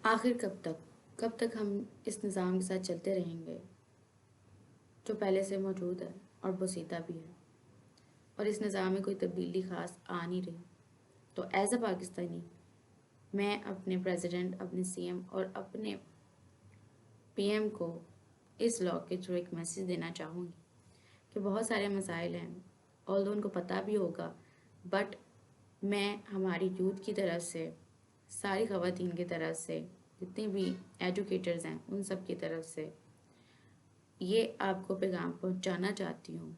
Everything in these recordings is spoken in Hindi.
आखिर कब तक हम इस निज़ाम के साथ चलते रहेंगे जो पहले से मौजूद है और पोसीदा भी है, और इस निज़ाम में कोई तब्दीली ख़ास आ नहीं रही। तो एज़ अ पाकिस्तानी मैं अपने प्रेसिडेंट, अपने सीएम और अपने पीएम को इस लॉ के थ्रू एक मैसेज देना चाहूँगी कि बहुत सारे मसाइल हैं, ऑल्दो उनको पता भी होगा, बट मैं हमारी यूथ की तरफ से, सारी ख़वातीन की तरफ से, जितने भी एजुकेटर्स हैं उन सब की तरफ से ये आपको पैगाम पहुंचाना चाहती हूँ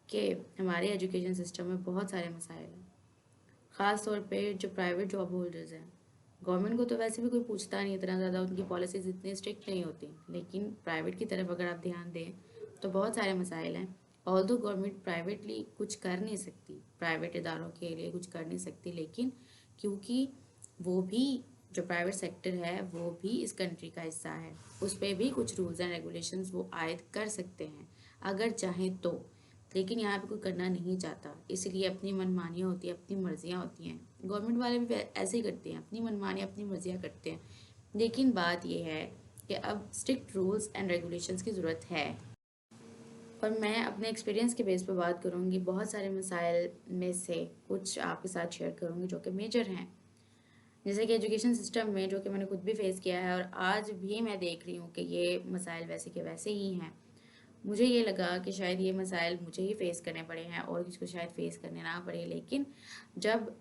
कि हमारे एजुकेशन सिस्टम में बहुत सारे मसाइल हैं। ख़ास तौर पे जो प्राइवेट जॉब होल्डर्स हैं, गवर्नमेंट को तो वैसे भी कोई पूछता नहीं इतना ज़्यादा, उनकी पॉलिसीज़ इतनी स्ट्रिक्ट नहीं होती, लेकिन प्राइवेट की तरफ अगर आप ध्यान दें तो बहुत सारे मसाइल हैं। ऑल्दो गवर्नमेंट प्राइवेटली कुछ कर नहीं सकती, प्राइवेट इदारों के लिए कुछ कर नहीं सकती, लेकिन क्योंकि वो भी, जो प्राइवेट सेक्टर है वो भी इस कंट्री का हिस्सा है, उस पर भी कुछ रूल्स एंड रेगुलेशंस वो आयद कर सकते हैं अगर चाहें तो। लेकिन यहाँ पे कोई करना नहीं चाहता, इसलिए अपनी मनमानियाँ होती हैं, अपनी मर्जियाँ होती हैं। गवर्नमेंट वाले भी ऐसे ही करते हैं, अपनी मनमानियाँ अपनी मर्जियाँ करते हैं। लेकिन बात यह है कि अब स्ट्रिक्ट रूल्स एंड रेगुलेशंस की ज़रूरत है। और मैं अपने एक्सपीरियंस के बेस पर बात करूँगी, बहुत सारे मसाइल में से कुछ आपके साथ शेयर करूँगी जो कि मेजर हैं। जैसे कि एजुकेशन सिस्टम में, जो कि मैंने खुद भी फेस किया है और आज भी मैं देख रही हूँ कि ये मसाइल वैसे के वैसे ही हैं। मुझे ये लगा कि शायद ये मसाइल मुझे ही फेस करने पड़े हैं और किसी को शायद फेस करने ना पड़े, लेकिन जब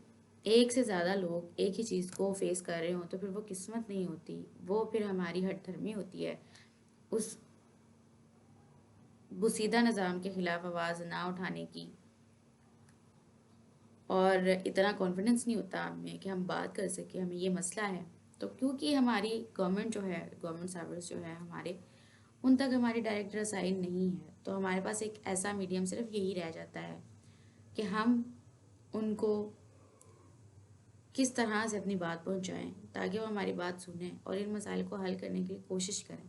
एक से ज़्यादा लोग एक ही चीज़ को फेस कर रहे हों तो फिर वो किस्मत नहीं होती, वो फिर हमारी हठधर्मी होती है। उस बुसीदा निज़ाम के ख़िलाफ़ आवाज़ ना उठाने की, और इतना कॉन्फिडेंस नहीं होता हमें कि हम बात कर सकें, हमें ये मसला है। तो क्योंकि हमारी गवर्नमेंट जो है, गवर्नमेंट सर्विस जो है हमारे, उन तक हमारी डायरेक्ट रसाई नहीं है, तो हमारे पास एक ऐसा मीडियम सिर्फ यही रह जाता है कि हम उनको किस तरह से अपनी बात पहुंचाएं ताकि वो हमारी बात सुनें और इन मसाइल को हल करने के लिए कोशिश करें।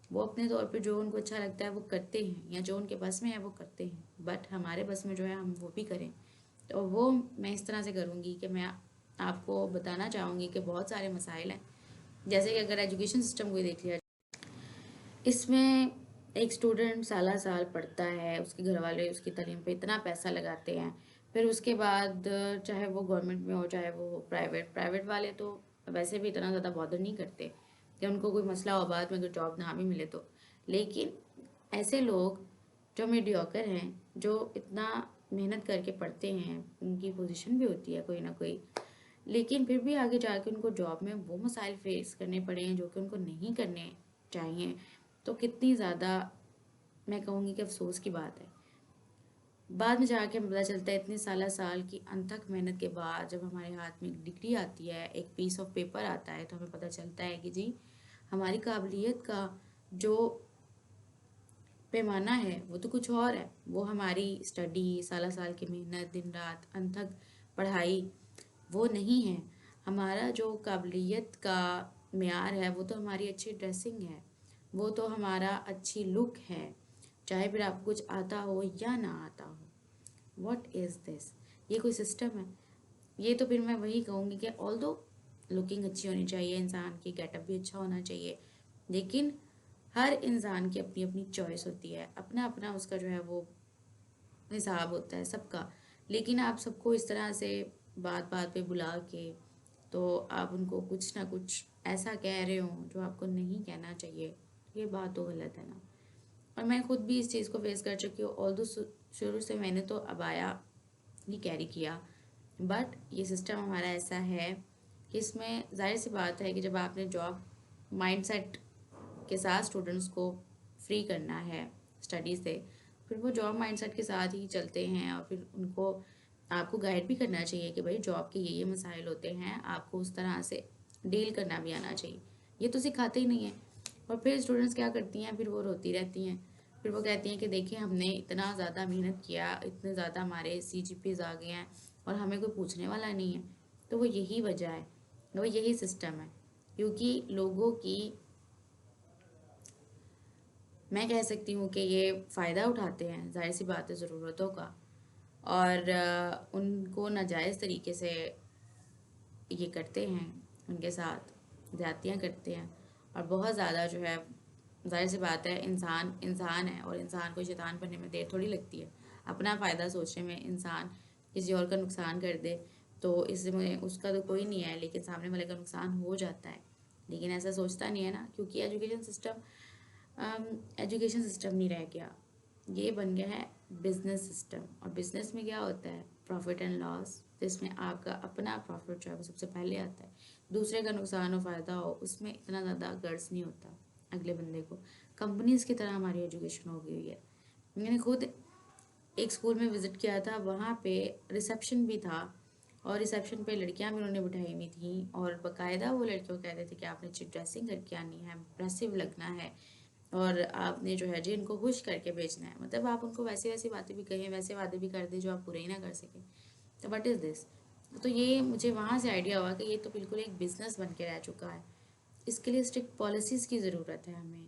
वो अपने तौर पे जो उनको अच्छा लगता है वो करते हैं, या जो उनके बस में है वो करते हैं, बट हमारे बस में जो है हम वो भी करें। तो वो मैं इस तरह से करूँगी कि मैं आपको बताना चाहूँगी कि बहुत सारे मसाइल हैं। जैसे कि अगर एजुकेशन सिस्टम को ही देख लिया, इसमें एक स्टूडेंट साला साल पढ़ता है, उसके घर वाले उसकी तालीम पे इतना पैसा लगाते हैं, फिर उसके बाद चाहे वो गवर्नमेंट में हो चाहे वो प्राइवेट, वाले तो वैसे भी इतना ज़्यादा बॉदर नहीं करते कि उनको कोई मसला हो बाद में अगर जॉब ना भी मिले तो। लेकिन ऐसे लोग जो मीडियोकर हैं, जो इतना मेहनत करके पढ़ते हैं, उनकी पोजीशन भी होती है कोई ना कोई, लेकिन फिर भी आगे जाके उनको जॉब में वो मसाइल फेस करने पड़े हैं जो कि उनको नहीं करने चाहिए, तो कितनी ज़्यादा मैं कहूँगी कि अफसोस की बात है। बाद में जाके हमें पता चलता है, इतने साल की अनथक मेहनत के बाद जब हमारे हाथ में एक डिग्री आती है, एक पीस ऑफ पेपर आता है, तो हमें पता चलता है कि जी हमारी काबिलियत का जो पैमाना है वो तो कुछ और है। वो हमारी स्टडी, साल की मेहनत, दिन रात अनथक पढ़ाई वो नहीं है। हमारा जो काबिलियत का मेयार है वो तो हमारी अच्छी ड्रेसिंग है, वो तो हमारा अच्छी लुक है, चाहे फिर आपको कुछ आता हो या ना आता हो। What is this? ये कोई सिस्टम है? ये तो फिर मैं वही कहूँगी कि ऑल्दो लुकिंग अच्छी होनी चाहिए, इंसान की गेटअप भी अच्छा होना चाहिए, लेकिन हर इंसान की अपनी अपनी चॉइस होती है, अपना अपना उसका जो है वो हिसाब होता है सबका। लेकिन आप सबको इस तरह से बात बात पे बुला के, तो आप उनको कुछ ना कुछ ऐसा कह रहे हो जो आपको नहीं कहना चाहिए, ये बात तो गलत है ना। और मैं खुद भी इस चीज़ को फेस कर चुकी हूँ, ऑल्दो शुरू से मैंने तो अबाया ही कैरी किया, बट ये सिस्टम हमारा ऐसा है कि इसमें जाहिर सी बात है कि जब आपने जॉब माइंडसेट के साथ स्टूडेंट्स को फ्री करना है स्टडी से, फिर वो जॉब माइंडसेट के साथ ही चलते हैं, और फिर उनको आपको गाइड भी करना चाहिए कि भाई जॉब के ये मसाइल होते हैं, आपको उस तरह से डील करना भी आना चाहिए। ये तो सिखाते ही नहीं है। और फिर स्टूडेंट्स क्या करती हैं, फिर वो रोती रहती हैं, फिर वो कहती हैं कि देखिए हमने इतना ज़्यादा मेहनत किया, इतने ज़्यादा हमारे CGPs आ गए हैं और हमें कोई पूछने वाला नहीं है। तो वो यही वजह है, वो यही सिस्टम है, क्योंकि लोगों की, मैं कह सकती हूँ कि ये फ़ायदा उठाते हैं जाहिर सी बात है ज़रूरतों का, और उनको नाजायज़ तरीके से ये करते हैं उनके साथ। ज़्यादतियाँ करते हैं और बहुत ज़्यादा जो है, ज़ाहिर सी बात है, इंसान इंसान है और इंसान को शैतान बनने में देर थोड़ी लगती है। अपना फ़ायदा सोचने में इंसान किसी और का नुकसान कर दे तो इसमें उसका तो कोई नहीं है, लेकिन सामने वाले का नुकसान हो जाता है। लेकिन ऐसा सोचता नहीं है ना, क्योंकि एजुकेशन सिस्टम नहीं रह गया, ये बन गया है बिजनेस सिस्टम। और बिजनेस में क्या होता है, प्रॉफिट एंड लॉस, जिसमें आपका अपना प्रॉफिट जो है वो सबसे पहले आता है, दूसरे का नुकसान हो फ़ायदा हो उसमें इतना ज़्यादा गर्ज नहीं होता अगले बंदे को। कंपनीज की तरह हमारी एजुकेशन हो गई हुई है। मैंने खुद एक स्कूल में विज़िट किया था, वहाँ पे रिसेप्शन भी था और रिसेप्शन पे लड़कियां भी उन्होंने बिठाई हुई थी और बाकायदा वो लड़कियों को कहते थे कि आपने अच्छी ड्रेसिंग करके आनी है, इम्प्रेसिव लगना है और आपने जो है जी इनको खुश करके भेजना है। मतलब आप उनको वैसी वैसी बातें भी कहें, वैसे वादे भी कर दें जो आप पूरे ही ना कर सकें। तो व्हाट इज़ दिस? तो ये मुझे वहाँ से आइडिया हुआ कि ये तो बिल्कुल एक बिजनेस बन के रह चुका है। इसके लिए स्ट्रिक्ट पॉलिसीज़ की ज़रूरत है हमें,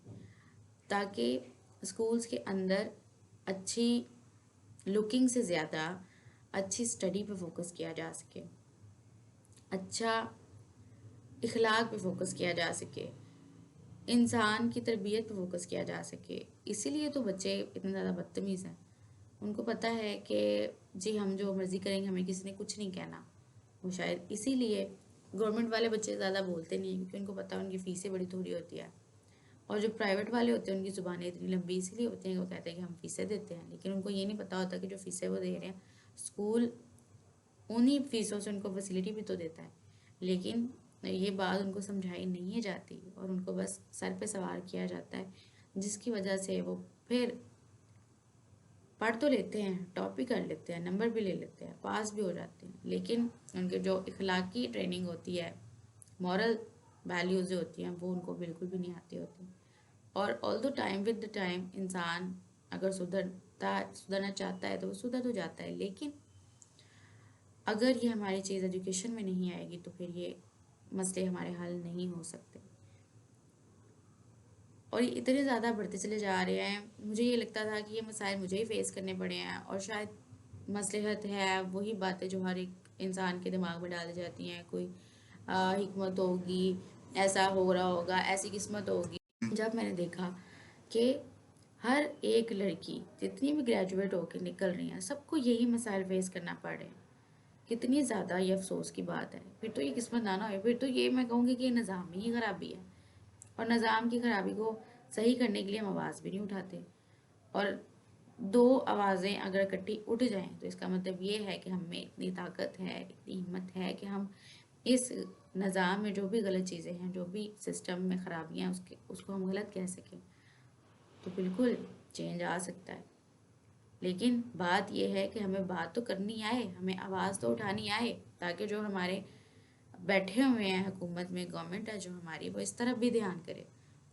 ताकि स्कूल्स के अंदर अच्छी लुकिंग से ज़्यादा अच्छी स्टडी पे फोकस किया जा सके, अच्छा इखलाक पे फोकस किया जा सके, इंसान की तरबियत पे फोकस किया जा सके। इसीलिए तो बच्चे इतने ज़्यादा बदतमीज़ हैं। उनको पता है कि जी हम जो मर्ज़ी करेंगे हमें किसी ने कुछ नहीं कहना। वो शायद इसीलिए गवर्नमेंट वाले बच्चे ज़्यादा बोलते नहीं हैं, क्योंकि उनको पता है उनकी फ़ीसें बड़ी थोड़ी होती है। और जो प्राइवेट वाले होते हैं उनकी ज़ुबानें इतनी लंबी इसीलिए होती हैं कि वो कहते हैं कि हम फ़ीसें देते हैं, लेकिन उनको ये नहीं पता होता कि जो फ़ीसें वो दे रहे हैं, स्कूल उन्हीं फ़ीसों से उनको फैसिलिटी भी तो देता है। लेकिन ये बात उनको समझाई नहीं जाती और उनको बस सर पे सवार किया जाता है, जिसकी वजह से वो फिर पढ़ तो लेते हैं, टॉप भी कर लेते हैं, नंबर भी ले लेते हैं, पास भी हो जाते हैं, लेकिन उनके जो इखलाकी ट्रेनिंग होती है, मॉरल वैल्यूज़ जो होती हैं, वो उनको बिल्कुल भी नहीं आती होती। और all the time with the time इंसान अगर सुधरना चाहता है तो वो सुधर तो जाता है, लेकिन अगर ये हमारी चीज़ एजुकेशन में नहीं आएगी तो फिर ये मसले हमारे हल नहीं हो सकते। और ये इतने ज़्यादा बढ़ते चले जा रहे हैं, मुझे ये लगता था कि ये मसाइल मुझे ही फेस करने पड़े हैं, और शायद मसलहत है वही बातें जो हर एक इंसान के दिमाग में डाली जाती हैं, कोई हिकमत होगी, ऐसा हो रहा होगा, ऐसी किस्मत होगी। जब मैंने देखा कि हर एक लड़की जितनी भी ग्रेजुएट होकर निकल रही हैं, सबको यही मसाइल फेस करना पड़ रहे हैं, कितनी ज़्यादा ये अफसोस की बात है। फिर तो ये किस्मत ना हो, फिर तो ये मैं कहूँगी कि ये निज़ाम ही खराबी है, और निज़ाम की खराबी को सही करने के लिए हम आवाज़ भी नहीं उठाते। और दो आवाज़ें अगर इकट्ठी उठ जाएं तो इसका मतलब ये है कि हम में इतनी ताकत है, इतनी हिम्मत है कि हम इस निज़ाम में जो भी गलत चीज़ें हैं, जो भी सिस्टम में ख़राबियाँ हैं, उसको हम गलत कह सकें। तो बिल्कुल चेंज आ सकता है, लेकिन बात यह है कि हमें बात तो करनी आए, हमें आवाज़ तो उठानी आए, ताकि जो हमारे बैठे हुए हैं हुकूमत में, गवर्नमेंट है जो हमारी, वो इस तरफ भी ध्यान करे,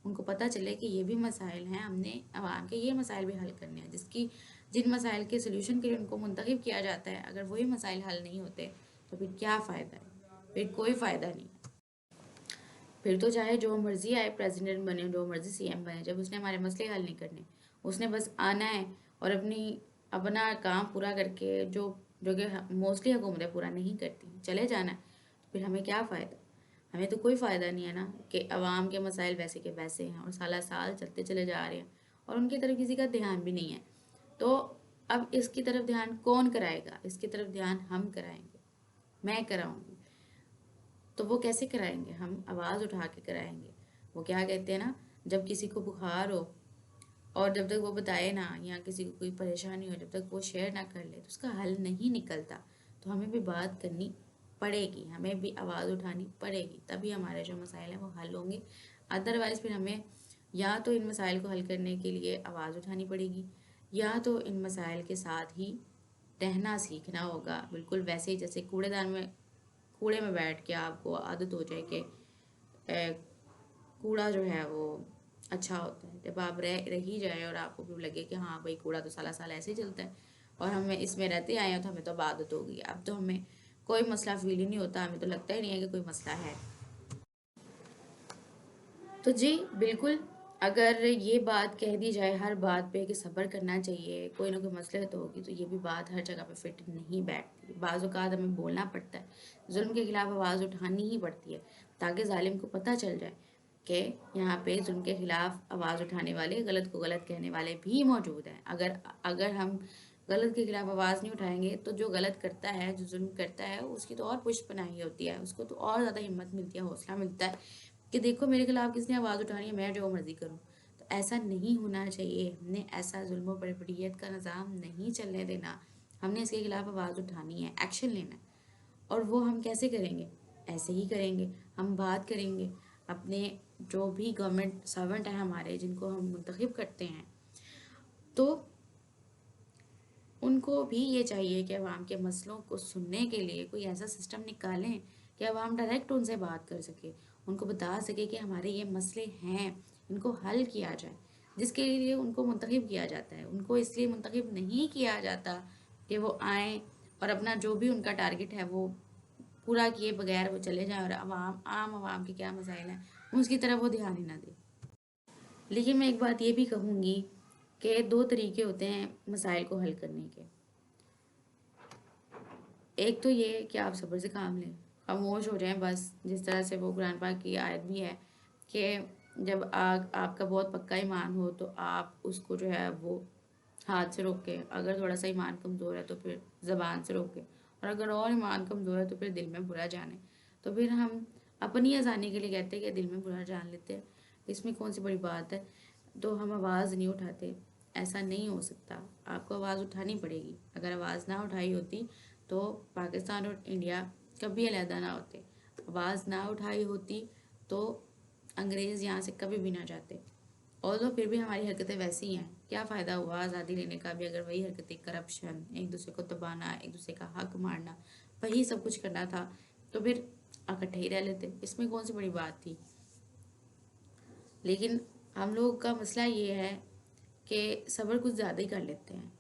उनको पता चले कि ये भी मसाइल हैं, हमने आवाम के ये मसाइल भी हल करने हैं, जिन मसाइल के सोल्यूशन के लिए उनको मुंतखब किया जाता है, अगर वही मसाइल हल नहीं होते तो फिर क्या फ़ायदा है? फिर कोई फ़ायदा नहीं। फिर तो चाहे जो मर्जी आए प्रेसिडेंट बने, जो मर्जी सीएम बने, जब उसने हमारे मसले हल नहीं करने, उसने बस आना है और अपना काम पूरा करके जो जो कि मोस्टली हुकूमतें पूरा नहीं करती, चले जाना है, तो फिर हमें क्या फ़ायदा? हमें तो कोई फ़ायदा नहीं है ना, कि अवाम के मसाइल वैसे के वैसे हैं और साला साल चलते चले जा रहे हैं और उनकी तरफ किसी का ध्यान भी नहीं है। तो अब इसकी तरफ ध्यान कौन कराएगा? इसकी तरफ ध्यान हम कराएंगे, मैं कराऊंगी। तो वो कैसे कराएंगे? हम आवाज़ उठा के कराएंगे। वो क्या कहते हैं ना, जब किसी को बुखार हो और जब तक वो बताए ना, या किसी को कोई परेशानी हो, जब तक वो शेयर ना कर ले तो उसका हल नहीं निकलता। तो हमें भी बात करनी पड़ेगी, हमें भी आवाज़ उठानी पड़ेगी, तभी हमारे जो मसाइल हैं वो हल होंगे। अदरवाइज़ फिर हमें या तो इन मसाइल को हल करने के लिए आवाज़ उठानी पड़ेगी, या तो इन मसाइल के साथ ही रहना सीखना होगा, बिल्कुल वैसे ही जैसे कूड़े में बैठ के आपको आदत हो जाए कि कूड़ा जो है वो अच्छा होता है। जब आप रह ही जाए और आपको भी लगे कि हाँ भाई कूड़ा तो साला साल ऐसे ही चलता है और हमें इसमें रहते आए हैं तो हमें तो अब आदत हो गई, अब तो हमें कोई मसला फील ही नहीं होता, हमें तो लगता ही नहीं है कि कोई मसला है। तो जी बिल्कुल अगर ये बात कह दी जाए हर बात पे कि सब्र करना चाहिए, कोई ना कोई मसलहत होगी, तो ये भी बात हर जगह पे फिट नहीं बैठती। बाज़ औक़ात हमें बोलना पड़ता है, ज़ुल्म के खिलाफ आवाज़ उठानी ही पड़ती है, ताकि ज़ालिम को पता चल जाए कि यहाँ पे ज़ुल्म के खिलाफ आवाज़ उठाने वाले, गलत को गलत कहने वाले भी मौजूद हैं। अगर अगर हम गलत के खिलाफ आवाज़ नहीं उठाएंगे, तो जो गलत करता है, जो जुल्म करता है, उसकी तो और पुष्पनाही होती है, उसको तो और ज़्यादा हिम्मत मिलती है, हौसला मिलता है कि देखो मेरे खिलाफ किसने आवाज़ उठानी है, मैं जो मर्ज़ी करूँ। तो ऐसा नहीं होना चाहिए। हमने ऐसा जुल्म और बर्बरियत का निज़ाम नहीं चलने देना। हमने इसके खिलाफ आवाज़ उठानी है, एक्शन लेना है। और वो हम कैसे करेंगे? ऐसे ही करेंगे। हम बात करेंगे अपने जो भी गवर्नमेंट सर्वेंट हैं हमारे, जिनको हम मुंतखब करते हैं, तो उनको भी ये चाहिए कि अवाम के मसलों को सुनने के लिए कोई ऐसा सिस्टम निकालें कि अवाम डायरेक्ट उनसे बात कर सके, उनको बता सके कि हमारे ये मसले हैं, इनको हल किया जाए, जिसके लिए उनको मुंतखब किया जाता है। उनको इसलिए मुंतखब नहीं किया जाता कि वो आएँ और अपना जो भी उनका टारगेट है वो पूरा किए बगैर वो चले जाएँ, और आम आवाम के क्या मसाइल हैं उसकी तरफ वो ध्यान ही ना दें। लेकिन मैं एक बात ये भी कहूँगी कि 2 तरीके होते हैं मसाइल को हल करने के। एक तो ये कि आप सब्र से काम लें, खामोश हो जाएं बस, जिस तरह से वो कुरान पाक की आयत भी है कि जब आपका बहुत पक्का ईमान हो तो आप उसको जो है वो हाथ से रोकें, अगर थोड़ा सा ईमान कमज़ोर है तो फिर ज़बान से रोकें, और अगर और ईमान कमज़ोर है तो फिर दिल में बुरा जाने। तो फिर हम अपनी आसानी के लिए कहते हैं कि दिल में बुरा जान लेते हैं, इसमें कौन सी बड़ी बात है, तो हम आवाज़ नहीं उठाते। ऐसा नहीं हो सकता, आपको आवाज़ उठानी पड़ेगी। अगर आवाज़ ना उठाई होती तो पाकिस्तान और इंडिया कभी अलहदा ना होते। आवाज़ ना उठाई होती तो अंग्रेज़ यहाँ से कभी भी ना जाते। और तो फिर भी हमारी हरकतें वैसी हैं, क्या फ़ायदा हुआ आज़ादी लेने का भी अगर वही हरकतें, करप्शन, एक दूसरे को दबाना, एक दूसरे का हक मारना, वही सब कुछ करना था, तो फिर इकट्ठे ही रह लेते, इसमें कौन सी बड़ी बात थी। लेकिन हम लोग का मसला ये है कि सब्र कुछ ज़्यादा ही कर लेते हैं।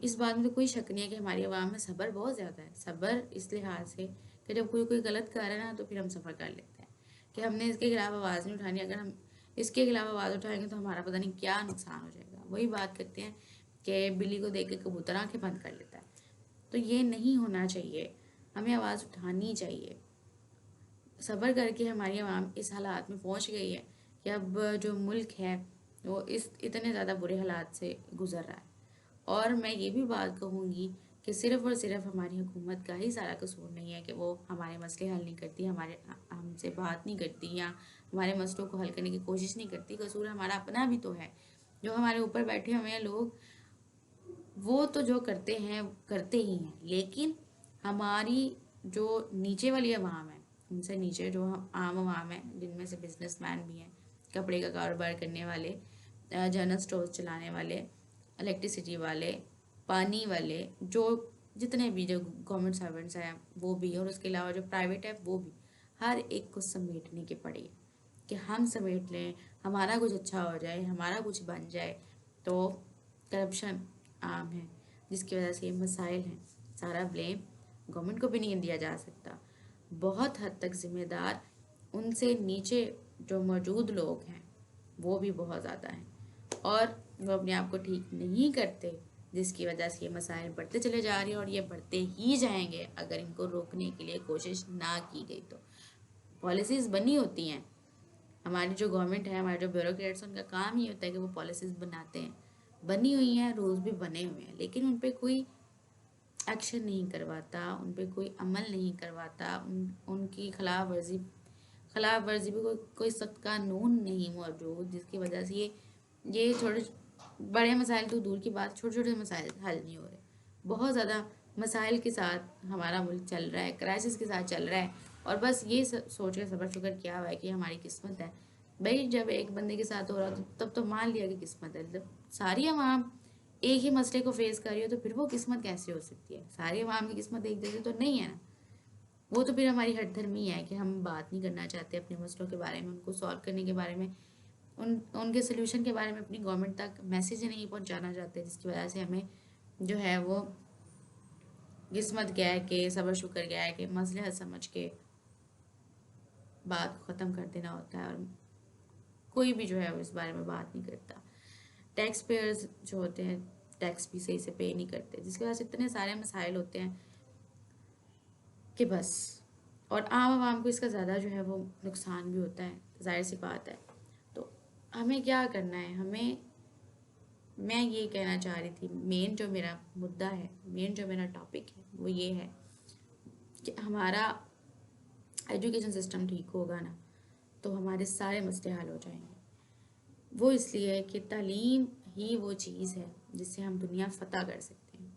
इस बात में तो कोई शक नहीं है कि हमारी आवाम में सब्र बहुत ज़्यादा है। सब्र इस लिहाज से कि जब कोई कोई गलत कर रहा है ना, तो फिर हम सफ़र कर लेते हैं कि हमने इसके खिलाफ आवाज़ नहीं उठानी। अगर हम इसके खिलाफ आवाज़ उठाएंगे तो हमारा पता नहीं क्या नुकसान हो जाएगा। वही बात करते हैं कि बिल्ली को देख के कबूतर आँखें बंद कर लेता है। तो ये नहीं होना चाहिए, हमें आवाज़ उठानी चाहिए। सब्र करके हमारी आवाम इस हालात में पहुंच गई है कि अब जो मुल्क है वो इस इतने ज़्यादा बुरे हालात से गुज़र रहा है। और मैं ये भी बात कहूँगी कि सिर्फ़ और सिर्फ हमारी हुकूमत का ही सारा कसूर नहीं है कि वो हमारे मसले हल नहीं करती, हमारे हमसे बात नहीं करती या हमारे मसलों को हल करने की कोशिश नहीं करती। कसूर हमारा अपना भी तो है। जो हमारे ऊपर बैठे हुए हैं लोग, वो तो जो करते हैं करते ही हैं, लेकिन हमारी जो नीचे वाली आवाम है, उनसे नीचे जो हम आम आवाम है, जिनमें से बिजनेसमैन भी हैं, कपड़े का कारोबार करने वाले, जनरल स्टोर्स चलाने वाले, इलेक्ट्रिसिटी वाले, पानी वाले, जो जितने भी जो गवर्नमेंट सर्वेंट्स हैं वो भी, और उसके अलावा जो प्राइवेट है वो भी, हर एक को समेटने के पड़े कि हम समेट लें, हमारा कुछ अच्छा हो जाए, हमारा कुछ बन जाए। तो करप्शन आम है, जिसकी वजह से ये मसाइल हैं। सारा ब्लेम गवर्नमेंट को भी नहीं दिया जा सकता। बहुत हद तक ज़िम्मेदार उनसे नीचे जो मौजूद लोग हैं वो भी बहुत ज़्यादा हैं, और वो अपने आप को ठीक नहीं करते, जिसकी वजह से ये मसाइल बढ़ते चले जा रहे हैं, और ये बढ़ते ही जाएंगे अगर इनको रोकने के लिए कोशिश ना की गई। तो पॉलिसीज़ बनी होती हैं, हमारी जो गवर्नमेंट है, हमारे जो ब्यूरोक्रेट्स हैं, उनका काम ही होता है कि वो पॉलिसीज़ बनाते हैं, बनी हुई हैं, रूल्स भी बने हुए हैं, लेकिन उन पे कोई एक्शन नहीं करवाता, उन पे कोई अमल नहीं करवाता, उनकी खिलाफ वर्जी पे कोई सख्त कानून नहीं मौजूद, जिसकी वजह से ये छोटे बड़े मसाइल तो दूर की बात, छोटे छोटे मसाइल हल नहीं हो रहे। बहुत ज़्यादा मसाइल के साथ हमारा मुल्क चल रहा है, क्राइसिस के साथ चल रहा है, और बस ये सोच कर सब्र शुक्र किया हुआ है कि हमारी किस्मत है। भाई जब एक बंदे के साथ हो रहा तब तो मान लिया कि किस्मत है। जब सारी आवाम एक ही मसले को फेस कर रही हो तो फिर वो किस्मत कैसे हो सकती है? सारी आवाम की किस्मत एक जैसी तो नहीं है ना। वो तो फिर हमारी हठधर्मी है कि हम बात नहीं करना चाहते अपने मसलों के बारे में, उनको सॉल्व करने के बारे में, उनके सोल्यूशन के बारे में अपनी गवर्नमेंट तक मैसेज नहीं पहुंचाना चाहते, जिसकी वजह से हमें जो है वो किस्मत कह के, सब्र शुक्र कह के, मसले हल समझ के बात को ख़त्म कर देना होता है, और कोई भी जो है वो इस बारे में बात नहीं करता। टैक्स पेयर्स जो होते हैं टैक्स भी सही से पे नहीं करते, जिसकी वजह से इतने सारे मसाइल होते हैं कि बस। और आम आवाम को इसका ज़्यादा जो है वो नुकसान भी होता है, जाहिर सी बात है। तो हमें क्या करना है, मैं ये कहना चाह रही थी, मेन जो मेरा मुद्दा है, मेन जो मेरा टॉपिक है वो ये है कि हमारा एजुकेशन सिस्टम ठीक होगा ना तो हमारे सारे मसले हल हो जाएंगे। वो इसलिए कि तालीम ही वो चीज़ है जिससे हम दुनिया फतह कर सकते हैं,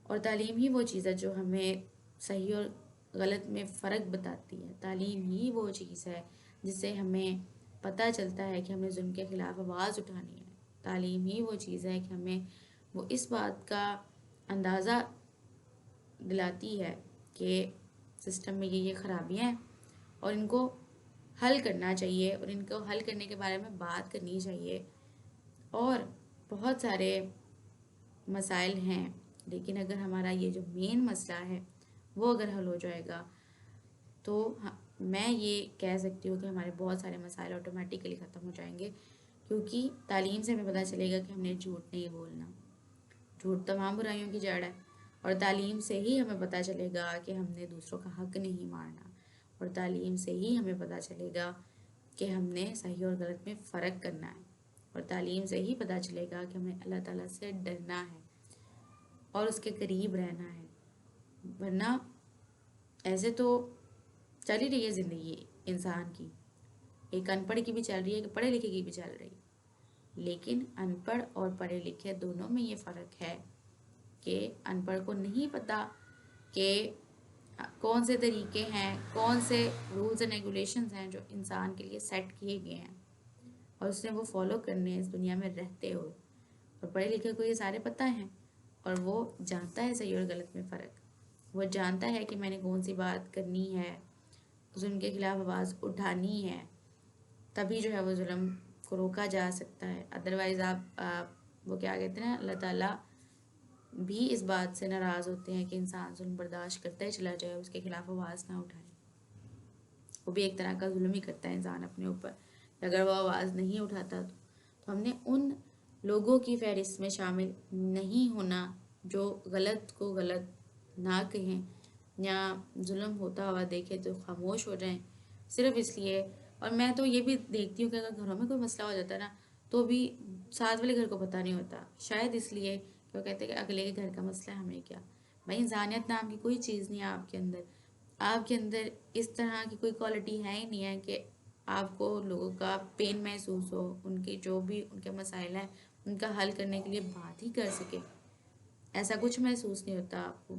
और तालीम ही वो चीज़ है जो हमें सही और गलत में फ़र्क बताती है। तालीम ही वो चीज़ है जिससे हमें पता चलता है कि हमें जुल्म के ख़िलाफ़ आवाज़ उठानी है। तालीम ही वो चीज़ है कि हमें वो इस बात का अंदाज़ा दिलाती है कि सिस्टम में ये ख़राबियाँ हैं और इनको हल करना चाहिए, और इनको हल करने के बारे में बात करनी चाहिए। और बहुत सारे मसाइल हैं, लेकिन अगर हमारा ये जो मेन मसला है वो अगर हल हो जाएगा तो मैं ये कह सकती हूँ कि हमारे बहुत सारे मसाइल ऑटोमेटिकली ख़त्म हो जाएंगे, क्योंकि तालीम से हमें पता चलेगा कि हमने झूठ नहीं बोलना। झूठ तमाम बुराइयों की जड़ है, और तालीम से ही हमें पता चलेगा कि हमने दूसरों का हक नहीं मारना, और तालीम से ही हमें पता चलेगा कि हमने सही और गलत में फ़र्क करना है, और तालीम से ही पता चलेगा कि हमें अल्लाह ताला से डरना है और उसके करीब रहना है। वरना ऐसे तो चल ही रही है ज़िंदगी इंसान की, एक अनपढ़ की भी चल रही है, एक पढ़े लिखे की भी चल रही है, लेकिन अनपढ़ और पढ़े लिखे दोनों में ये फ़र्क है कि अनपढ़ को नहीं पता कि कौन से तरीके हैं, कौन से रूल्स एंड रेगुलेशंस हैं जो इंसान के लिए सेट किए गए हैं, और उसने वो फॉलो करने इस दुनिया में रहते हुए। और पढ़े लिखे को ये सारे पता हैं, और वो जानता है सही और गलत में फ़र्क। वो जानता है कि मैंने कौन सी बात करनी है, जुल्म के ख़िलाफ़ आवाज़ उठानी है, तभी जो है वो जुल्म को रोका जा सकता है। अदरवाइज़ आप वो क्या कहते हैं, अल्लाह ताला भी इस बात से नाराज़ होते हैं कि इंसान जुल्म बर्दाश्त करता ही चला जाए, उसके ख़िलाफ़ आवाज़ ना उठाए। वो भी एक तरह का जुल्म ही करता है इंसान अपने ऊपर, अगर वो आवाज़ नहीं उठाता तो हमने उन लोगों की फहरिस्त में शामिल नहीं होना जो गलत को गलत ना कहें या जुल्म होता हुआ देखें तो खामोश हो जाएं, सिर्फ इसलिए। और मैं तो ये भी देखती हूँ कि अगर घरों में कोई मसला हो जाता है ना तो भी साथ वाले घर को पता नहीं होता, शायद इसलिए कि वो कहते हैं कि अगले के घर का मसला है, हमें क्या। भाई इंसानियत नाम की कोई चीज़ नहीं है आपके अंदर, आपके अंदर इस तरह की कोई क्वालिटी है ही नहीं है कि आपको लोगों का पेन महसूस हो, उनकी जो भी उनके मसाइल हैं उनका हल करने के लिए बात ही कर सके। ऐसा कुछ महसूस नहीं होता आपको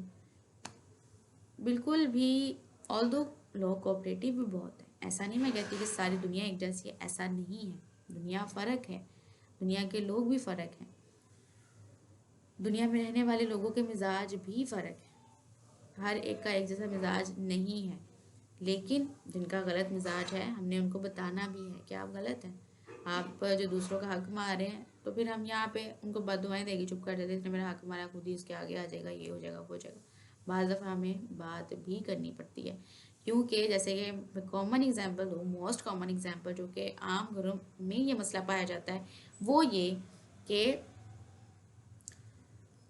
बिल्कुल भी। ऑल दो लोग कोऑपरेटिव भी बहुत है, ऐसा नहीं मैं कहती कि सारी दुनिया एक जैसी है, ऐसा नहीं है। दुनिया फ़र्क है, दुनिया के लोग भी फ़र्क हैं, दुनिया में रहने वाले लोगों के मिजाज भी फ़र्क है, हर एक का एक जैसा मिजाज नहीं है। लेकिन जिनका गलत मिजाज है हमने उनको बताना भी है कि आप गलत हैं, आप जो दूसरों का हक मार रहे हैं। तो फिर हम यहाँ पे उनको बददुआएं देके चुप कर देते, इसने मेरा हक मारा, खुद ही इसके आगे आ जाएगा, ये हो जाएगा, वो हो जाएगा। बाज़ दफ़ा हमें बात भी करनी पड़ती है, क्योंकि जैसे कि कॉमन एग्जांपल दो, मोस्ट कॉमन एग्जांपल जो कि आम घरों में ये मसला पाया जाता है वो ये कि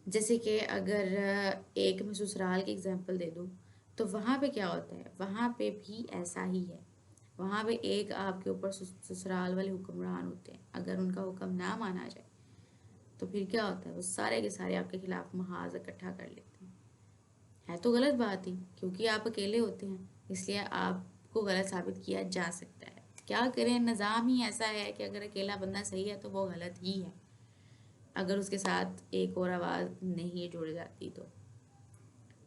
जैसे कि अगर एक मैं ससुराल की एग्जांपल दे दूँ तो वहाँ पे क्या होता है, वहाँ पे भी ऐसा ही है। वहाँ पे एक आपके ऊपर ससुराल वाले हुक्मरान होते हैं, अगर उनका हुक्म ना माना जाए तो फिर क्या होता है, वो सारे के सारे आपके खिलाफ महाज इकट्ठा कर लेते हैं। है तो गलत बात ही, क्योंकि आप अकेले होते हैं इसलिए आपको गलत साबित किया जा सकता है। क्या करें, निज़ाम ही ऐसा है कि अगर अकेला बंदा सही है तो वो गलत ही है, अगर उसके साथ एक और आवाज़ नहीं जुड़ जाती तो।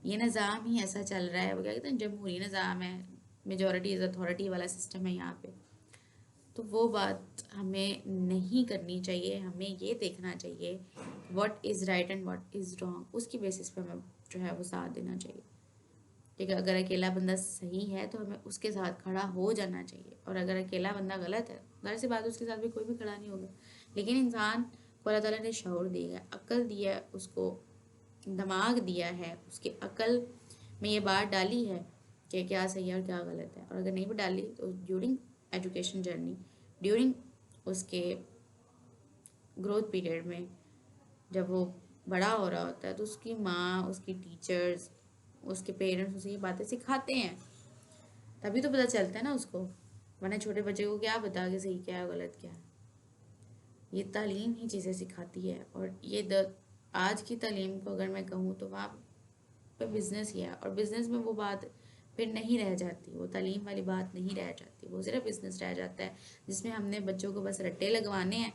ये निज़ाम ही ऐसा चल रहा है, वो क्या कहते हैं, जमहूरी निज़ाम है, मेजॉरिटी इज़ अथॉरिटी वाला सिस्टम है यहाँ पे। तो वो बात हमें नहीं करनी चाहिए, हमें ये देखना चाहिए what is right and what is wrong, उसकी बेसिस पे हमें जो है वो साथ देना चाहिए। ठीक है, अगर अकेला बंदा सही है तो हमें उसके साथ खड़ा हो जाना चाहिए, और अगर अकेला बंदा गलत है जाहिर सी बात है उसके साथ भी कोई भी खड़ा नहीं होगा। लेकिन इंसान को अल्लाह ताला ने शऊर दिया है, अक्ल दिया है, उसको दिमाग दिया है, उसकी अक्ल में ये बात डाली है कि क्या सही है और क्या गलत है। और अगर नहीं भी डाली तो ड्यूरिंग एजुकेशन जर्नी ड्यूरिंग उसके ग्रोथ पीरियड में जब वो बड़ा हो रहा होता है तो उसकी माँ, उसकी टीचर्स, उसके पेरेंट्स उसे ये बातें सिखाते हैं, तभी तो पता चलता है ना उसको, वरना छोटे बच्चे को क्या पता कि सही क्या है गलत क्या है। ये तालीम ही चीज़ें सिखाती है। और ये आज की तालीम को अगर मैं कहूँ तो वहाँ पे बिज़नेस ही है, और बिज़नेस में वो बात फिर नहीं रह जाती, वो तालीम वाली बात नहीं रह जाती, वो सिर्फ बिज़नेस रह जाता है जिसमें हमने बच्चों को बस रट्टे लगवाने हैं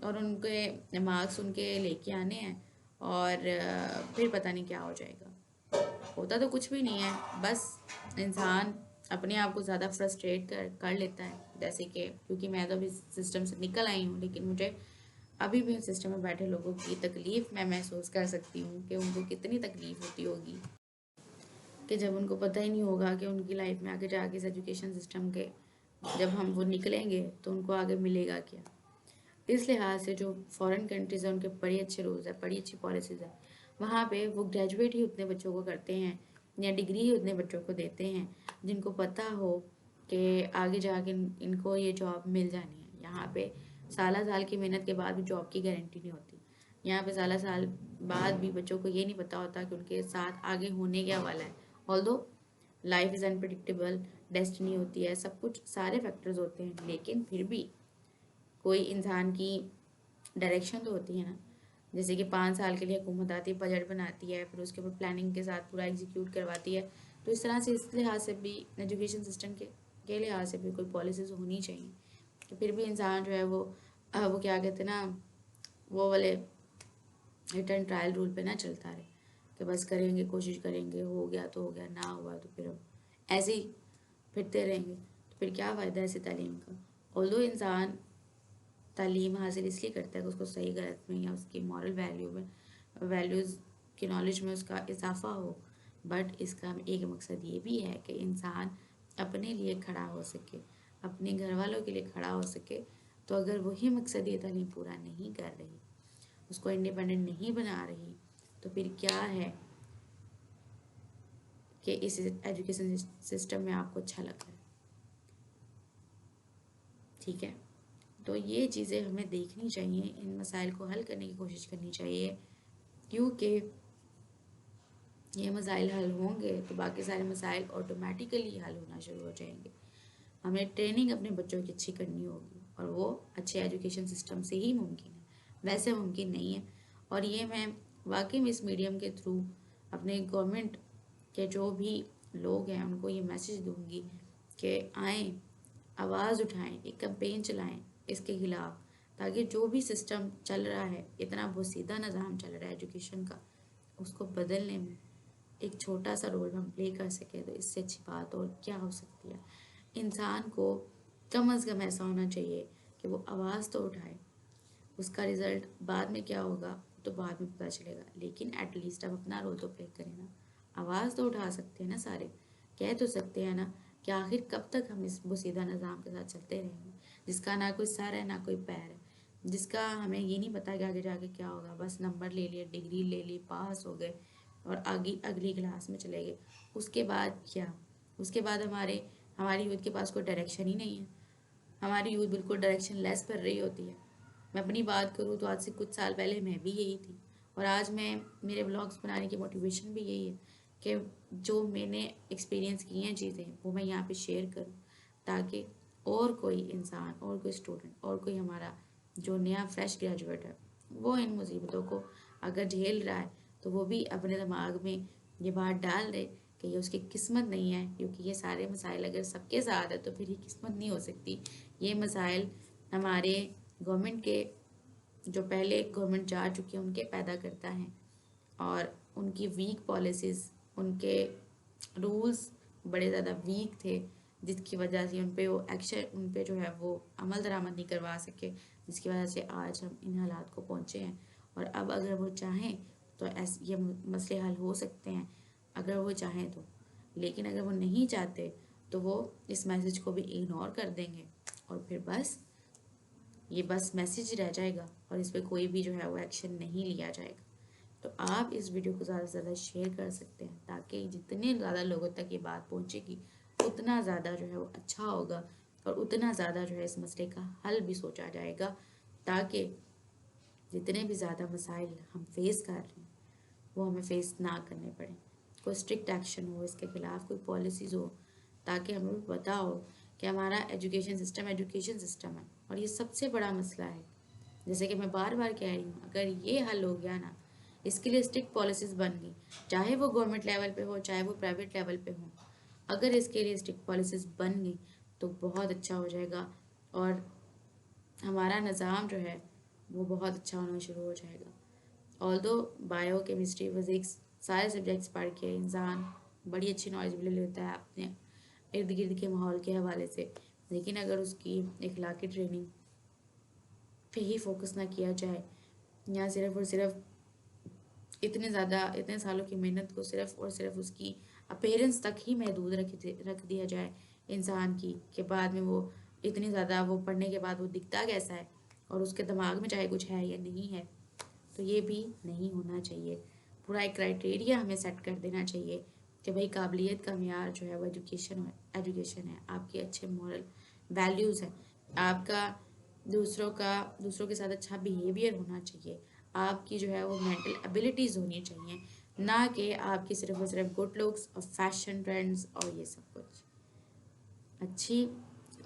और उनके मार्क्स उनके लेके आने हैं, और फिर पता नहीं क्या हो जाएगा। होता तो कुछ भी नहीं है, बस इंसान अपने आप को ज़्यादा फ्रस्ट्रेट कर लेता है। जैसे कि क्योंकि मैं तो अभी सिस्टम से निकल आई हूँ, लेकिन मुझे अभी भी उस सिस्टम में बैठे लोगों की तकलीफ़ मैं महसूस कर सकती हूँ कि उनको कितनी तकलीफ़ होती होगी, कि जब उनको पता ही नहीं होगा कि उनकी लाइफ में आगे जाके इस एजुकेशन सिस्टम के जब हम वो निकलेंगे तो उनको आगे मिलेगा क्या। इस लिहाज से जो फॉरेन कंट्रीज़ है उनके बड़े अच्छे रूल्स है, बड़ी अच्छी पॉलिसीज़ है। वहाँ पे वो ग्रेजुएट ही उतने बच्चों को करते हैं या डिग्री ही उतने बच्चों को देते हैं जिनको पता हो कि आगे जाके इनको ये जॉब मिल जानी है। यहाँ पे साल साल की मेहनत के बाद भी जॉब की गारंटी नहीं होती। यहाँ पे साल साल बाद भी बच्चों को ये नहीं पता होता कि उनके साथ आगे होने क्या वाला है। Although life is unpredictable, destiny होती है, सब कुछ सारे फैक्टर्स होते हैं, लेकिन फिर भी कोई इंसान की डायरेक्शन तो होती है ना। जैसे कि 5 साल के लिए हुकूमत आती है, बजट बनाती है, फिर उसके ऊपर प्लानिंग के साथ पूरा एग्जीक्यूट करवाती है। तो इस तरह से इस लिहाज से भी एजुकेशन सिस्टम के लिहाज से भी कोई पॉलिसीज होनी चाहिए कि फिर भी इंसान जो है वो क्या कहते हैं ना, वो वाले हिट एंड ट्रायल रूल पे ना चलता रहे कि बस करेंगे, कोशिश करेंगे, हो गया तो हो गया, ना हुआ तो फिर हम ऐसे ही फिरते रहेंगे। तो फिर क्या फ़ायदा ऐसी तालीम का। ऑल्दो इंसान तालीम हासिल इसलिए करता है कि उसको सही गलत में या उसकी मॉरल वैल्यूज़ की नॉलेज में उसका इजाफा हो, बट इसका एक मकसद ये भी है कि इंसान अपने लिए खड़ा हो सके, अपने घर वालों के लिए खड़ा हो सके। तो अगर वही मकसद ये तालीम पूरा नहीं कर रही, उसको इंडिपेंडेंट नहीं बना रही, तो फिर क्या है कि इस एजुकेशन सिस्टम में आपको अच्छा लग रहा है। ठीक है, तो ये चीज़ें हमें देखनी चाहिए, इन मसाइल को हल करने की कोशिश करनी चाहिए, क्योंकि ये मसाइल हल होंगे तो बाकी सारे मसाइल ऑटोमेटिकली हल होना शुरू हो जाएंगे। हमें ट्रेनिंग अपने बच्चों की अच्छी करनी होगी, और वो अच्छे एजुकेशन सिस्टम से ही मुमकिन है, वैसे मुमकिन नहीं है। और ये मैं वाकई में इस मीडियम के थ्रू अपने गवर्नमेंट के जो भी लोग हैं उनको ये मैसेज दूंगी कि आएँ, आवाज़ उठाएं, एक कैंपेन चलाएं इसके खिलाफ, ताकि जो भी सिस्टम चल रहा है, इतना बोसीदा निज़ाम चल रहा है एजुकेशन का, उसको बदलने में एक छोटा सा रोल हम प्ले कर सके। तो इससे अच्छी बात और क्या हो सकती है। इंसान को कम अज़ कम ऐसा होना चाहिए कि वो आवाज़ तो उठाए, उसका रिज़ल्ट बाद में क्या होगा तो बाद में पता चलेगा, लेकिन एटलीस्ट अब अपना रोल तो प्ले करें ना। आवाज़ तो उठा सकते हैं ना, सारे कह तो सकते हैं ना कि आखिर कब तक हम इस बोसीदा निज़ाम के साथ चलते रहेंगे, जिसका ना कोई सर है ना कोई पैर है, जिसका हमें ये नहीं पता कि आगे जाके क्या होगा। बस नंबर ले लिए, डिग्री ले ली, पास हो गए और आगे अगली क्लास में चले गए। उसके बाद क्या, उसके बाद हमारी यूथ के पास कोई डायरेक्शन ही नहीं है। हमारी यूथ बिल्कुल डायरेक्शन लेस कर रही होती है। मैं अपनी बात करूँ तो आज से कुछ साल पहले मैं भी यही थी, और आज मैं मेरे ब्लॉग्स बनाने की मोटिवेशन भी यही है कि जो मैंने एक्सपीरियंस की हैं चीज़ें वो मैं यहाँ पे शेयर करूँ, ताकि और कोई इंसान, और कोई स्टूडेंट, और कोई हमारा जो नया फ्रेश ग्रेजुएट है वो इन मुसीबतों को अगर झेल रहा है तो वो भी अपने दिमाग में ये बात डाल दे कि ये उसकी किस्मत नहीं है, क्योंकि ये सारे मसाइल अगर सबके साथ है तो फिर ये किस्मत नहीं हो सकती। ये मसाइल हमारे गवर्नमेंट के, जो पहले गवर्नमेंट जा चुके हैं उनके पैदा करता है, और उनकी वीक पॉलिसीज़, उनके रूल्स बड़े ज़्यादा वीक थे, जिसकी वजह से उन पे जो है वो अमल दरामद नहीं करवा सके, जिसकी वजह से आज हम इन हालात को पहुँचे हैं। और अब अगर वो चाहें तो ऐसे ये मसले हल हो सकते हैं, अगर वो चाहें तो। लेकिन अगर वो नहीं चाहते तो वो इस मैसेज को भी इग्नोर कर देंगे, और फिर बस मैसेज रह जाएगा, और इस पर कोई भी जो है वो एक्शन नहीं लिया जाएगा। तो आप इस वीडियो को ज़्यादा से ज़्यादा शेयर कर सकते हैं, ताकि जितने ज़्यादा लोगों तक ये बात पहुँचेगी उतना ज़्यादा जो है वो अच्छा होगा, और उतना ज़्यादा जो है इस मसले का हल भी सोचा जाएगा, ताकि जितने भी ज़्यादा मसाइल हम फेस कर रहे हैं वो हमें फेस ना करने पड़े। कोई स्ट्रिक्ट एक्शन हो इसके खिलाफ, कोई पॉलिसीज़ हो, ताकि हमें भी पता हो कि हमारा एजुकेशन सिस्टम है और ये सबसे बड़ा मसला है। जैसे कि मैं बार बार कह रही हूँ, अगर ये हल हो गया ना, इसके लिए स्ट्रिक्ट पॉलिसीज़ बन गई, चाहे वो गवर्नमेंट लेवल पे हो चाहे वो प्राइवेट लेवल पे हो, अगर इसके लिए स्ट्रिक्ट पॉलिसीज़ बन गई तो बहुत अच्छा हो जाएगा और हमारा निज़ाम जो है वो बहुत अच्छा होना शुरू हो जाएगा। ऑल्दो बायो, केमिस्ट्री, फिज़िक्स सारे सब्जेक्ट्स पढ़ के इंसान बड़ी अच्छी नॉलेज भी ले लेता है अपने इर्द गिर्द के माहौल के हवाले से, लेकिन अगर उसकी इखलाकी ट्रेनिंग पे ही फोकस ना किया जाए, या सिर्फ और सिर्फ इतने सालों की मेहनत को सिर्फ और सिर्फ उसकी अपीयरेंस तक ही महदूद रख दिया जाए इंसान की, के बाद में वो इतनी ज़्यादा वो पढ़ने के बाद वो दिखता कैसा है और उसके दिमाग में चाहे कुछ है या नहीं है, तो ये भी नहीं होना चाहिए। पूरा एक क्राइटेरिया हमें सेट कर देना चाहिए कि भाई काबिलियत का मेयार जो है वो एजुकेशन है, आपके अच्छे मॉरल वैल्यूज़ हैं, आपका दूसरों के साथ अच्छा बिहेवियर होना चाहिए, आपकी जो है वो मेंटल एबिलिटीज़ होनी चाहिए, ना कि आपकी सिर्फ और सिर्फ गुड लुक्स और फैशन ट्रेंड्स और ये सब कुछ। अच्छी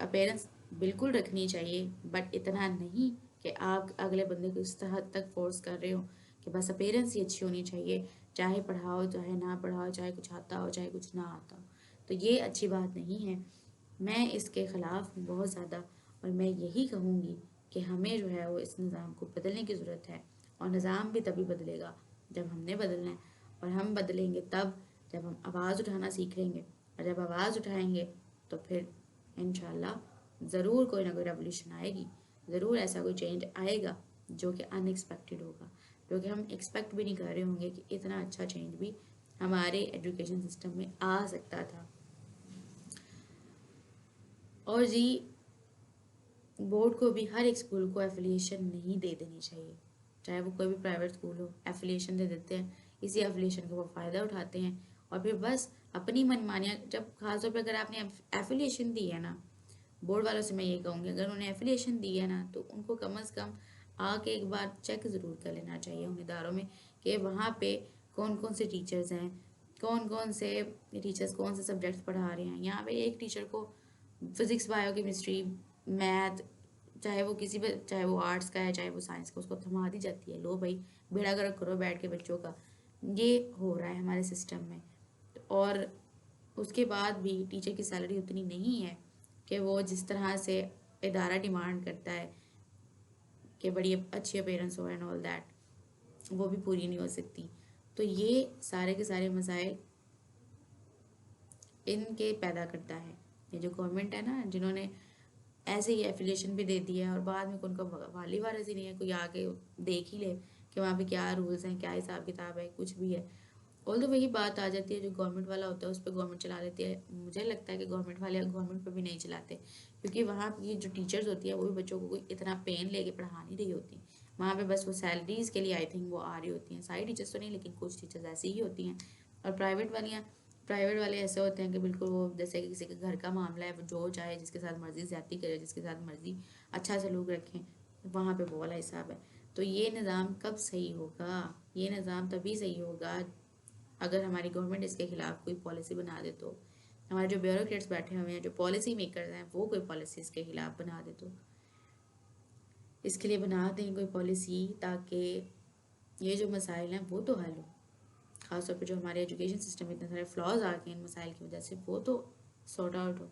अपीयरेंस बिल्कुल रखनी चाहिए, बट इतना नहीं कि आप अगले बंदे को इस हद तक फोर्स कर रहे हो कि बस अपीयरेंस ही अच्छी होनी चाहिए, चाहे पढ़ाओ चाहे ना पढ़ाओ, चाहे कुछ आता हो चाहे कुछ ना आता हो, तो ये अच्छी बात नहीं है। मैं इसके ख़िलाफ़ हूँ बहुत ज़्यादा, और मैं यही कहूँगी कि हमें जो है वो इस निज़ाम को बदलने की ज़रूरत है, और निज़ाम भी तभी बदलेगा जब हमने बदलना है, और हम बदलेंगे तब जब हम आवाज़ उठाना सीख लेंगे, और जब आवाज़ उठाएंगे तो फिर इंशाल्लाह ज़रूर कोई ना कोई रेवोल्यूशन आएगी, ज़रूर ऐसा कोई चेंज आएगा जो कि अनएक्सपेक्टेड होगा, जो कि हम एक्सपेक्ट भी नहीं कर रहे होंगे कि इतना अच्छा चेंज भी हमारे एजुकेशन सिस्टम में आ सकता था। और जी, बोर्ड को भी हर एक स्कूल को एफिलिएशन नहीं दे देनी चाहिए, चाहे वो कोई भी प्राइवेट स्कूल हो, एफिलिएशन दे देते हैं, इसी एफिलिएशन का वो फ़ायदा उठाते हैं और फिर बस अपनी मनमानियाँ, जब खासतौर पर अगर आपने एफिलिएशन दी है ना, बोर्ड वालों से मैं ये कहूँगी, अगर उन्होंने एफिलिएशन दी है ना तो उनको कम अज़ कम आके एक बार चेक ज़रूर कर लेना चाहिए उन इदारों में कि वहाँ पे कौन कौन से टीचर्स हैं, कौन कौन से टीचर्स कौन से सब्जेक्ट्स पढ़ा रहे हैं। यहाँ पे एक टीचर को फिज़िक्स, बायो, केमिस्ट्री, मैथ, चाहे वो आर्ट्स का है चाहे वो साइंस का, उसको थमा दी जाती है, लो भाई बेड़ा गर्क करो बैठ के बच्चों का। ये हो रहा है हमारे सिस्टम में, और उसके बाद भी टीचर की सैलरी उतनी नहीं है कि वो जिस तरह से इदारा डिमांड करता है कि बड़ी अच्छी अपीयरेंस हो एंड ऑल दैट, वो भी पूरी नहीं हो सकती। तो ये सारे के सारे मसाइल इनके पैदा करता है ये जो गवर्नमेंट है ना, जिन्होंने ऐसे ही एफिलिएशन भी दे दिया है और बाद में उनका वाली वारस ही नहीं है, कोई आके देख ही ले कि वहाँ पे क्या रूल्स हैं, क्या हिसाब किताब है, कुछ भी है। ऑल तो वही बात आ जाती है, जो गवर्नमेंट वाला होता है उस पर गवर्नमेंट चला लेती है। मुझे लगता है कि गवर्नमेंट वाले गवर्नमेंट पे भी नहीं चलाते, क्योंकि वहाँ की जो टीचर्स होती है वो भी बच्चों को कोई इतना पेन लेके पढ़ा नहीं रही होती, वहाँ पे बस वो सैलरीज़ के लिए आई थिंक वो आ रही होती हैं। सारी टीचर्स तो नहीं, लेकिन कुछ टीचर्स ऐसी ही होती हैं। और प्राइवेट वाले ऐसे होते हैं कि बिल्कुल वो जैसे कि किसी के घर का मामला है, वो जो चाहे जिसके साथ मर्जी ज्यादती करे, जिसके साथ मर्जी अच्छा सलूक रखें, वहाँ पे वो वाला हिसाब है। तो ये निज़ाम कब सही होगा? ये निज़ाम तभी सही होगा अगर हमारी गवर्नमेंट इसके खिलाफ कोई पॉलिसी बना दे, तो हमारे जो ब्यूरोक्रेट्स बैठे हुए हैं, जो पॉलिसी मेकर्स हैं, वो कोई पॉलिसी इसके खिलाफ बना दे, तो इसके लिए बना दें कोई पॉलिसी, ताकि ये जो मसाइल हैं वो तो हल हो। खासतौर पर जो हमारे एजुकेशन सिस्टम में इतने सारे फ्लॉज आ गए इन मसाइल की वजह से, वो तो सॉर्ट आउट हो,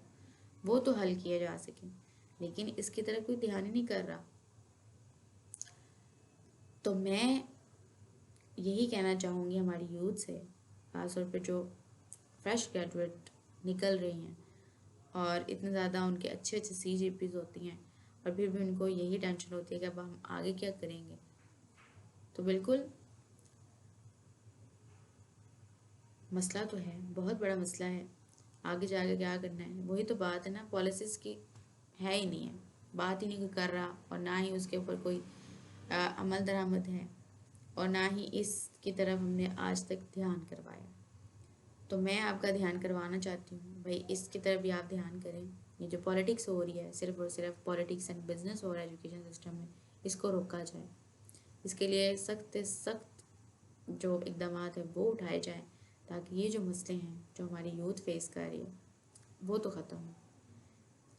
वो तो हल किया जा सके, लेकिन इसकी तरफ कोई ध्यान ही नहीं कर रहा। तो मैं यही कहना चाहूँगी हमारी यूथ से, खासतौर पर जो फ्रेश ग्रेजुएट निकल रही हैं और इतने ज़्यादा उनके अच्छे अच्छे CGPs होती हैं, और फिर भी उनको यही टेंशन होती है कि अब हम आगे क्या करेंगे। तो बिल्कुल मसला तो है, बहुत बड़ा मसला है, आगे जाके क्या करना है, वही तो बात है ना, पॉलिसीज की है ही नहीं है, बात ही नहीं कोई कर रहा, और ना ही उसके ऊपर कोई अमल दरामद है, और ना ही इसकी तरफ हमने आज तक ध्यान करवाया। तो मैं आपका ध्यान करवाना चाहती हूँ भाई, इसकी तरफ भी आप ध्यान करें, ये जो पॉलिटिक्स हो रही है, सिर्फ और सिर्फ पॉलिटिक्स एंड बिजनेस हो रहा है एजुकेशन सिस्टम में, इसको रोका जाए। इसके लिए सख्त से सख्त जो इकदाम है वो उठाए जाएँ, ताकि ये जो मसले हैं जो हमारी यूथ फेस कर रही है वो तो ख़त्म हो।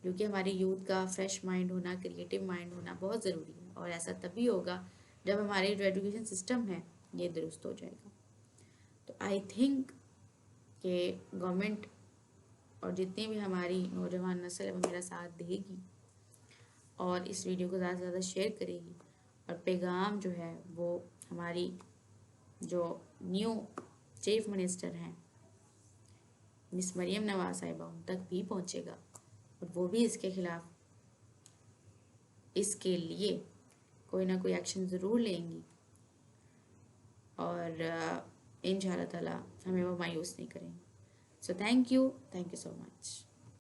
क्योंकि हमारी यूथ का फ्रेश माइंड होना, क्रिएटिव माइंड होना बहुत ज़रूरी है, और ऐसा तभी होगा जब हमारे जो एजुकेशन सिस्टम है ये दुरुस्त हो जाएगा। तो आई थिंक कि गवर्नमेंट और जितनी भी हमारी नौजवान नस्ल है वो मेरा साथ देगी और इस वीडियो को ज़्यादा से ज़्यादा शेयर करेगी, और पैगाम जो है वो हमारी जो न्यू चीफ मिनिस्टर हैं मिस मरियम नवाज साहिबा उन तक भी पहुंचेगा, और वो भी इसके खिलाफ, इसके लिए कोई ना कोई एक्शन ज़रूर लेंगी, और इंशाल्लाह ताला हमें वो मायूस नहीं करेंगे। So thank you so much.